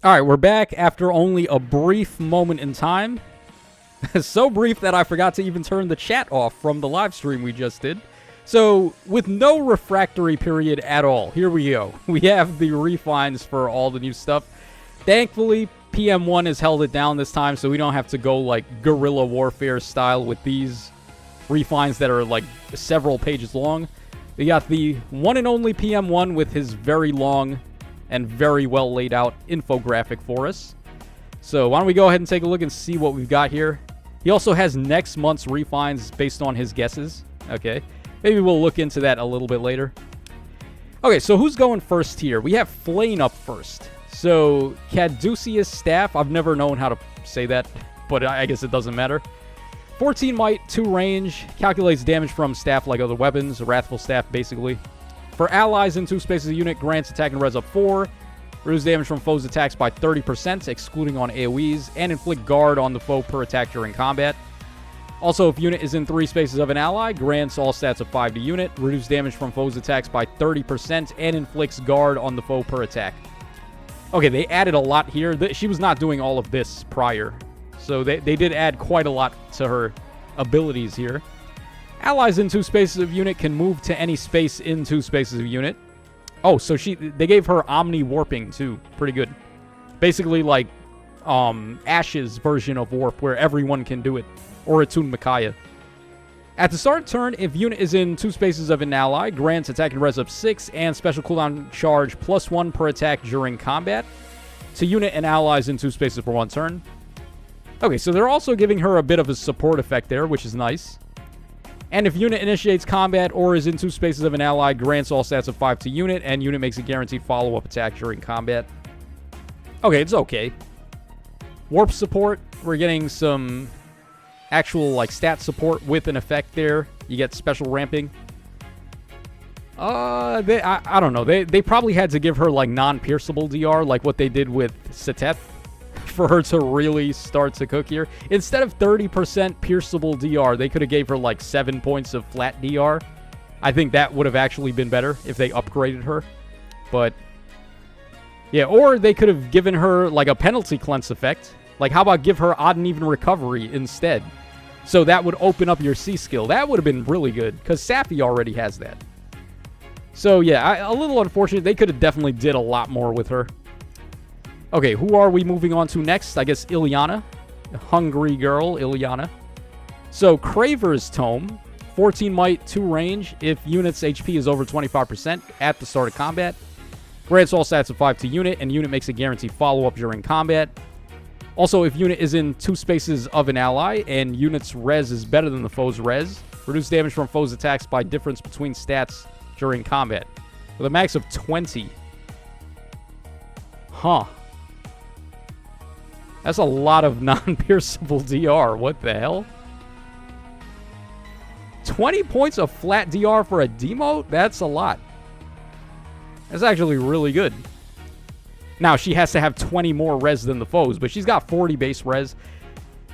All right, we're back after only a brief moment in time. So brief that I forgot to even turn the chat off from the live stream we just did. So, with no refractory period at all, here we go. We have the refines for all the new stuff. Thankfully, PM1 has held it down this time, so we don't have to go like guerrilla warfare style with these refines that are like several pages long. We got the one and only PM1 with his very long and very well laid out infographic for us. So why don't we go ahead and take a look and see what we've got here. He also has next month's refines based on his guesses. Okay, maybe we'll look into that a little bit later. Okay, so who's going first here? We have Flayn up first. So Caduceus Staff, I've never known how to say that, but I guess it doesn't matter. 14 might, 2 range, calculates damage from staff like other weapons, a wrathful staff basically. For allies in 2 spaces a unit, grants attack and res up 4, reduce damage from foes' attacks by 30%, excluding on AoEs, and inflict guard on the foe per attack during combat. Also, if unit is in 3 spaces of an ally, grants all stats of 5 to unit, reduce damage from foes' attacks by 30%, and inflicts guard on the foe per attack. Okay, they added a lot here. She was not doing all of this prior, so they did add quite a lot to her abilities here. Allies in 2 spaces of unit can move to any space in 2 spaces of unit. Oh, so they gave her Omni Warping too. Pretty good. Basically like Ash's version of Warp where everyone can do it. Or Attune Micaiah. At the start of turn, if unit is in 2 spaces of an ally, grants attack and res up 6 and special cooldown charge +1 per attack during combat to unit and allies in 2 spaces for 1 turn. Okay, so they're also giving her a bit of a support effect there, which is nice. And if unit initiates combat or is in 2 spaces of an ally, grants all stats of 5 to unit, and unit makes a guaranteed follow-up attack during combat. Okay, it's okay. Warp support, we're getting some actual like stat support with an effect there. You get special ramping. I don't know. They probably had to give her like non-pierceable DR, like what they did with Seteth, for her to really start to cook here. Instead of 30% pierceable DR, they could have gave her like 7 points of flat DR. I think that would have actually been better if they upgraded her. But yeah, or they could have given her like a penalty cleanse effect. Like how about give her odd and even recovery instead? So that would open up your C skill. That would have been really good because Sappy already has that. So yeah, a little unfortunate. They could have definitely did a lot more with her. Okay, who are we moving on to next? I guess Illyana. Hungry girl, Illyana. So, Craver's Tome. 14 might, 2 range. If unit's HP is over 25% at the start of combat. Grants all stats of 5 to unit, and unit makes a guaranteed follow-up during combat. Also, if unit is in 2 spaces of an ally, and unit's res is better than the foe's res, reduce damage from foe's attacks by difference between stats during combat. With a max of 20. Huh. That's a lot of non-pierceable DR. What the hell? 20 points of flat DR for a demote? That's a lot. That's actually really good. Now, she has to have 20 more res than the foes, but she's got 40 base res.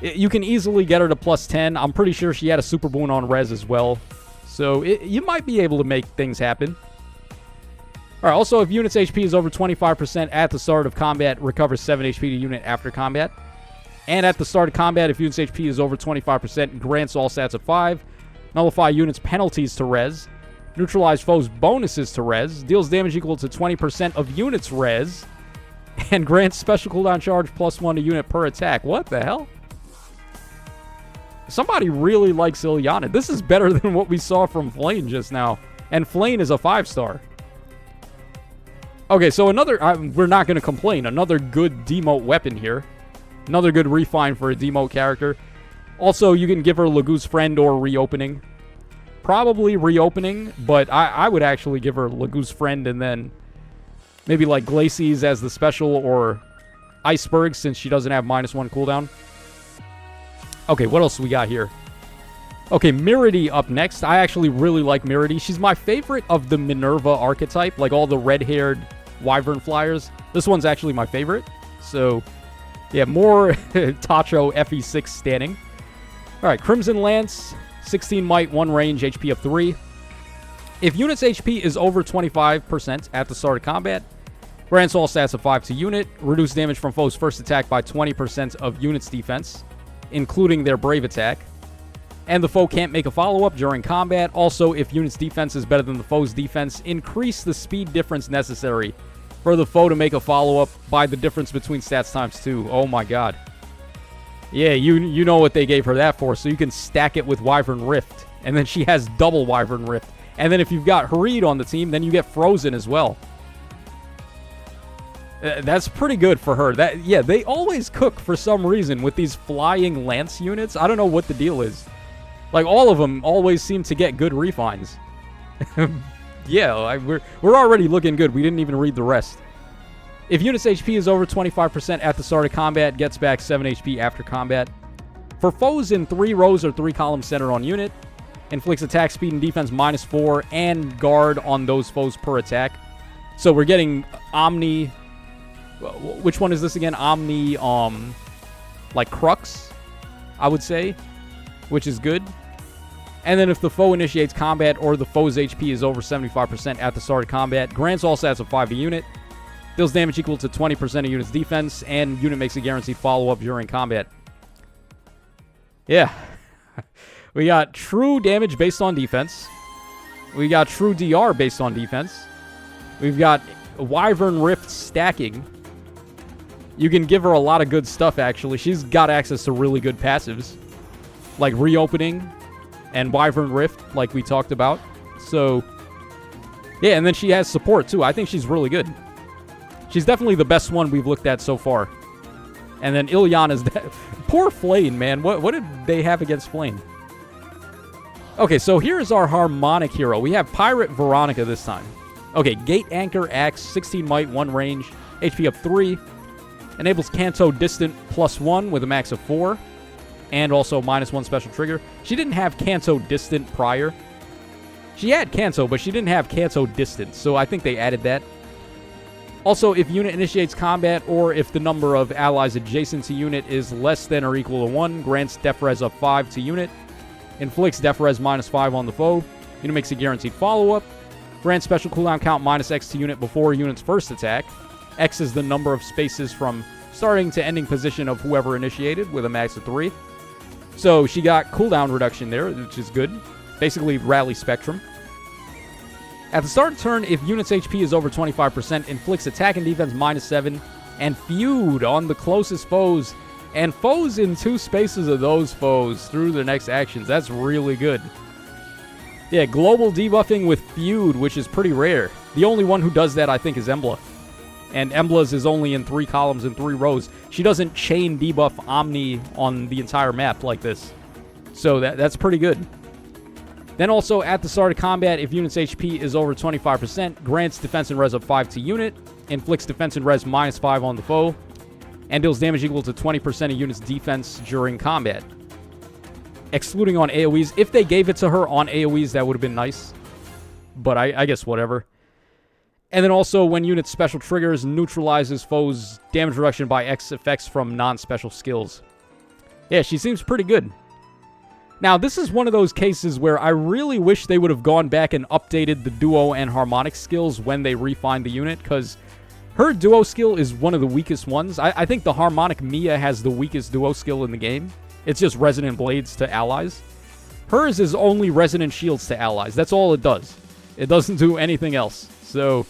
You can easily get her to +10. I'm pretty sure she had a super boon on res as well. So, you might be able to make things happen. Alright, also, if unit's HP is over 25% at the start of combat, recovers 7 HP to unit after combat. And at the start of combat, if unit's HP is over 25%, grants all stats of 5. Nullify unit's penalties to res. Neutralize foes' bonuses to res. Deals damage equal to 20% of unit's res. And grants special cooldown charge +1 to unit per attack. What the hell? Somebody really likes Illyana. This is better than what we saw from Flayn just now. And Flayn is a 5-star. Okay, so another... we're not going to complain. Another good demote weapon here. Another good refine for a demote character. Also, you can give her Lagoo's Friend or Reopening. Probably Reopening, but I would actually give her Lagoo's Friend and then maybe like Glacies as the special or Iceberg since she doesn't have -1 cooldown. Okay, what else we got here? Okay, Mirity up next. I actually really like Mirity. She's my favorite of the Minerva archetype, like all the red-haired wyvern flyers. This one's actually my favorite. So, yeah, more Tacho FE6 standing. All right, Crimson Lance, 16 might, 1 range, HP of 3. If unit's HP is over 25% at the start of combat, Grants all stats of 5 to unit. Reduce damage from foes' first attack by 20% of unit's defense, including their brave attack. And the foe can't make a follow-up during combat. Also, if unit's defense is better than the foe's defense, increase the speed difference necessary for the foe to make a follow-up by the difference between stats times 2. Oh my god. Yeah, you know what they gave her that for, so you can stack it with Wyvern Rift. And then she has double Wyvern Rift. And then if you've got Hareed on the team, then you get Frozen as well. That's pretty good for her. Yeah, they always cook for some reason with these flying lance units. I don't know what the deal is. Like, all of them always seem to get good refines. Yeah, we're already looking good. We didn't even read the rest. If unit's HP is over 25% at the start of combat, gets back 7 HP after combat. For foes in 3 rows or 3 columns centered on unit, inflicts attack speed and defense -4 and guard on those foes per attack. So we're getting Omni... Which one is this again? Omni, like Crux, I would say, which is good. And then if the foe initiates combat or the foe's HP is over 75% at the start of combat, grants all stats of 5 a unit, deals damage equal to 20% of unit's defense, and unit makes a guaranteed follow-up during combat. Yeah. We got true damage based on defense. We got true DR based on defense. We've got Wyvern Rift stacking. You can give her a lot of good stuff, actually. She's got access to really good passives, like Reopening and Wyvern Rift, like we talked about. So, yeah, and then she has support, too. I think she's really good. She's definitely the best one we've looked at so far. And then Illyana's... Poor Flayn, man. What did they have against Flayn? Okay, so here's our Harmonic hero. We have Pirate Veronica this time. Okay, Gate Anchor, Axe, 16 Might, 1 range, HP up 3. Enables Kanto Distant +1 with a max of 4. And also -1 special trigger. She didn't have Kanto Distant prior. She had Kanto, but she didn't have Kanto Distant, so I think they added that. Also, if unit initiates combat, or if the number of allies adjacent to unit is less than or equal to 1, grants Def Res up 5 to unit. Inflicts Def Res -5 on the foe. Unit makes a guaranteed follow-up. Grants special cooldown count -X to unit before unit's first attack. X is the number of spaces from starting to ending position of whoever initiated, with a max of 3. So she got cooldown reduction there, which is good. Basically, Rally Spectrum. At the start of turn, if unit's HP is over 25%, inflicts attack and defense -7, and feud on the closest foes, and foes in 2 spaces of those foes through the next actions. That's really good. Yeah, global debuffing with feud, which is pretty rare. The only one who does that, I think, is Emblem. And Embla's is only in 3 columns and 3 rows. She doesn't chain debuff Omni on the entire map like this. So that's pretty good. Then also, at the start of combat, if unit's HP is over 25%, grants defense and res up 5 to unit, inflicts defense and res -5 on the foe, and deals damage equal to 20% of unit's defense during combat. Excluding on AoEs. If they gave it to her on AoEs, that would have been nice. But I guess whatever. And then also, when unit special triggers, neutralizes foes' damage reduction by X effects from non-special skills. Yeah, she seems pretty good. Now, this is one of those cases where I really wish they would have gone back and updated the duo and harmonic skills when they refined the unit, because her duo skill is one of the weakest ones. I think the harmonic Mia has the weakest duo skill in the game. It's just resonant blades to allies. Hers is only resonant shields to allies. That's all it does. It doesn't do anything else. So,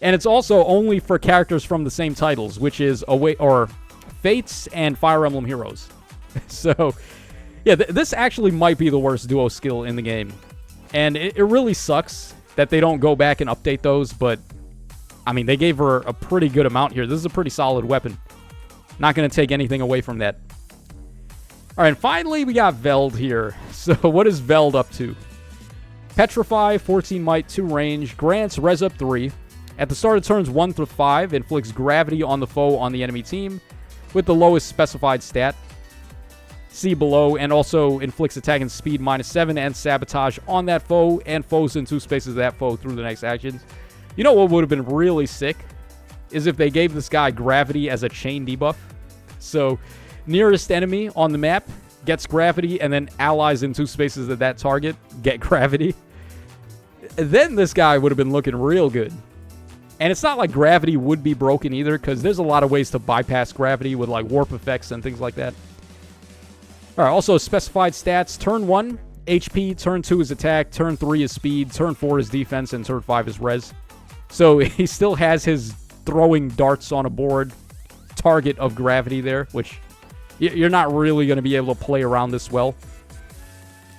and it's also only for characters from the same titles, which is Fates and Fire Emblem Heroes. So, yeah, this actually might be the worst duo skill in the game. And it really sucks that they don't go back and update those, but, I mean, they gave her a pretty good amount here. This is a pretty solid weapon. Not going to take anything away from that. All right, and finally, we got Veld here. So, what is Veld up to? Petrify, 14 Might, 2 range, grants res up 3. At the start of turns 1 through 5, inflicts gravity on the foe on the enemy team with the lowest specified stat. See below, and also inflicts attack and speed -7 and sabotage on that foe and foes in 2 spaces of that foe through the next actions. You know what would have been really sick? Is if they gave this guy gravity as a chain debuff. So, nearest enemy on the map gets gravity, and then allies in 2 spaces of that target get gravity. Then this guy would have been looking real good. And it's not like gravity would be broken either, because there's a lot of ways to bypass gravity with like warp effects and things like that. All right, also specified stats. Turn 1, HP. Turn 2 is attack. Turn 3 is speed. Turn 4 is defense. And turn 5 is res. So he still has his throwing darts on a board target of gravity there, which you're not really going to be able to play around this well.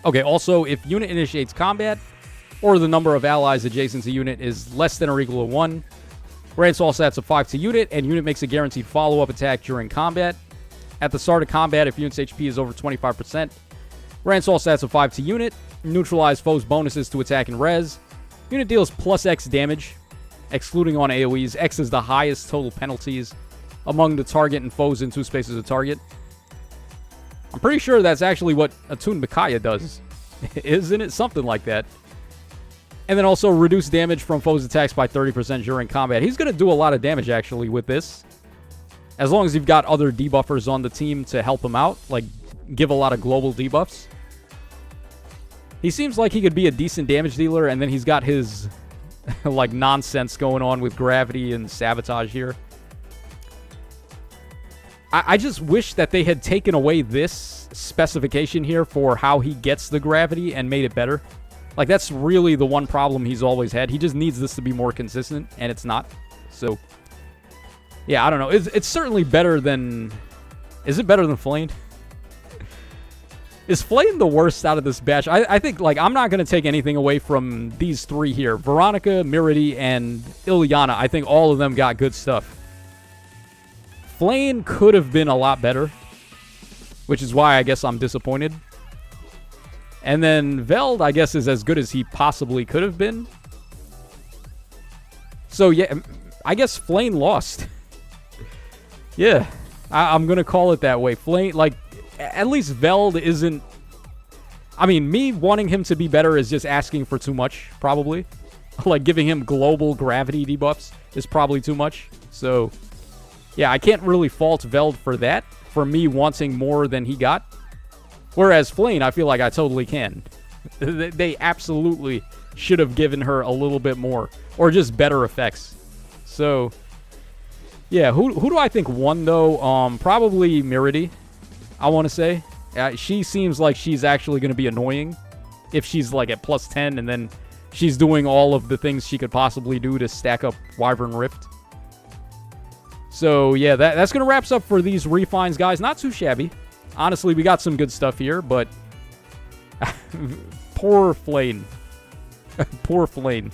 Okay, also, if unit initiates combat, or the number of allies adjacent to unit is less than or equal to 1, grants all stats of 5 to unit, and unit makes a guaranteed follow-up attack during combat. At the start of combat, if unit's HP is over 25%, grants all stats of 5 to unit, neutralize foes' bonuses to attack and res. Unit deals plus X damage, excluding on AoEs. X is the highest total penalties among the target and foes in 2 spaces of target. I'm pretty sure that's actually what Attuned Micaiah does. Isn't it? Something like that. And then also reduce damage from foes' attacks by 30% during combat. He's going to do a lot of damage, actually, with this. As long as you've got other debuffers on the team to help him out. Like, give a lot of global debuffs. He seems like he could be a decent damage dealer. And then he's got his, like, nonsense going on with gravity and sabotage here. I just wish that they had taken away this specification here for how he gets the gravity and made it better. Like, that's really the one problem he's always had. He just needs this to be more consistent, and it's not. So, yeah, I don't know. It's certainly better than... Is it better than Flayn? Is Flayn the worst out of this batch? I think, like, I'm not going to take anything away from these 3 here. Veronica, Mirity, and Illyana. I think all of them got good stuff. Flayn could have been a lot better, which is why I guess I'm disappointed. And then Veld, I guess, is as good as he possibly could have been. So, yeah, I guess Flayn lost. Yeah, I'm going to call it that way. Flayn, like, at least Veld isn't... I mean, me wanting him to be better is just asking for too much, probably. Like, giving him global gravity debuffs is probably too much. So... yeah, I can't really fault Veld for that, for me wanting more than he got. Whereas Flayn, I feel like I totally can. They absolutely should have given her a little bit more, or just better effects. So, yeah, who do I think won, though? Probably Mirity, I want to say. She seems like she's actually going to be annoying if she's, like, at plus 10, and then she's doing all of the things she could possibly do to stack up Wyvern Rift. So, yeah, that's going to wrap us up for these refines, guys. Not too shabby. Honestly, we got some good stuff here, but... poor Flayn. Poor Flayn.